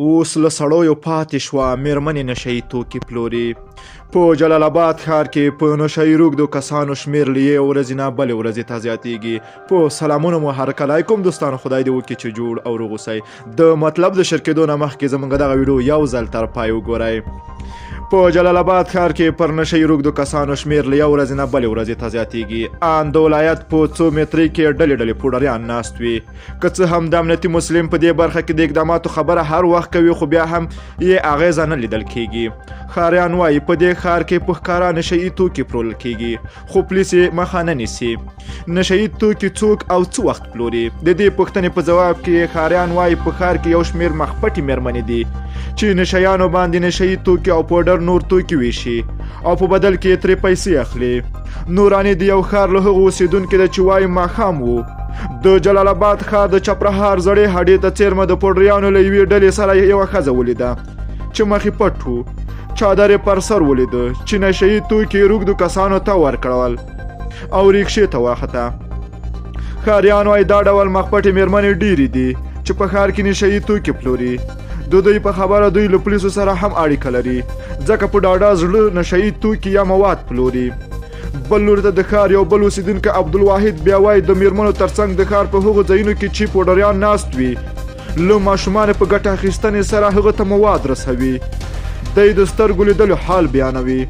اوس له سړیو پاتې شوه میرمنې نشهیي توکي پلوري. په جلال آباد ښار کې په نشهیي روږدو کسانو شمېر له یوې ورځې نه بلې ورځې ته زیاتېږي. په سلامونه مو هرکلی کوم دوستانو، خدای دې وکړي چې جوړ او روغ اوسئ. د مطلب د شروع کېدو نه مخکې زموږ دغه ویډیو یو ځل تر پای وګورئ. په جلال آباد ښار کې پر نشهیي روږدو کسانو شمېر له یوې ورځې نه بلې ورځې ته زیاتېږي. ان د ولایت په څو مترۍ کې ډلې ډلې پوډریان ناست وي. که څه هم د امنیتي مسلم په دې برخه کې د اقداماتو خبره هر وخت کوي، خو بیا هم یې اغیزه نه لیدل کېږي. ښاریان وایي په دې ښار کې په ښکاره نشهیي توکي پلورل کېږي، خو پولیس یې مخه نه نیسي. نشهیي توکي څوک او څه وخت پلوري؟ د دې پوښتنې په ځواب کې ښاریان وایي په ښار کې یو شمېر مخپټې مېرمنې دي چې نشهیانو باندې نشهیي توکي او پوډر نور توکي ویشي او په بدل کې ترې پیسې اخلي. نوراني د یو ښار له هغو اوسېدونکي ده چې وایي ماښام و د جلال آباد ښار د چپرهار زړې هډې ته څیرمه د پوډریانو له یوې ډلې سره یوه ښځه ولیده چې مخې پټ و، چادر یې پر سر ولیده چې نشهیي توکي روږدو کسانو ته ورکړل او ریکشې ته واخته. ښاریان وایي دا ډول مخپټې مېرمنې ډېرې دي چې په ښار کې نشهیي توکي پلوري. د دوی په خبره دوی له پولیسو سره هم اړیکه لري، ځکه په ډاډه زړه نشهیي توکي یا مواد پلوري. بل لوري ته د ښار یو بل اوسېدونکی عبدالواحد بیا وایي د مېرمنو ترڅنګ د ښار په هغو ځایونو کې چې پوډریان ناست وي له ماشومانو په ګټه اخیستنې سره هغه ته مواد رسوي. دی د سترګو لیدلو حال بیانوي.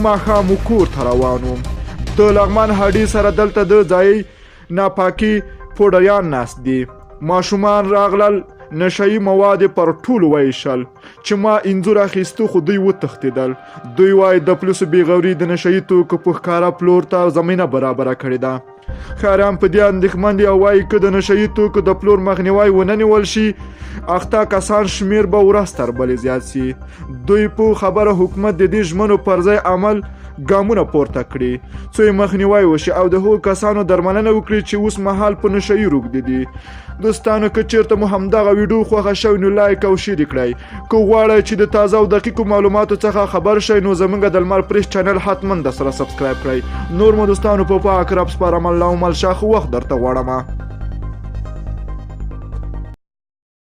ماښام کور ته روان وم، د لغمان هډې سره دلته د ځایي ناپاکي پوډریان ناست دي. ماشومان راغلل، نشهیي مواد پر ټولو ویشل چې ما انځور اخیستو، خو دوی وتښتېدل. دوی وایي د پولیسو بېغوري د نشهیي توکو په ښکاره پلور ته زمینه برابره کړې ده. ښاریان په دې اندېښمن دي او وایي که د نشهیي توکو د پلور مخنیوی ونه نیول شي، اخته کسان شمېر به ورځ تر بلې زیات سي. دوی په خبره حکومت د دې ژمنو پر ځای عمل ګامونه پورته کړي څو یې مخنیوی وشي او د هغو کسانو درملنه وکړي چې اوس مهال په نشهیي روږدي دي. دوستانو که چېرته مو همدغه ویډیو خوښه شوې نو لایک او شیر یې کړئ. که غواړئ چې د تازه او دقیقو معلوماتو څخه خبر شئ نو زموږ د لمر پریس چینل حتما در سره سبسکرایب کړئ. نور مو دوستانو په پاک رب سپارم، الله مل شاخ وخت درته غواړم.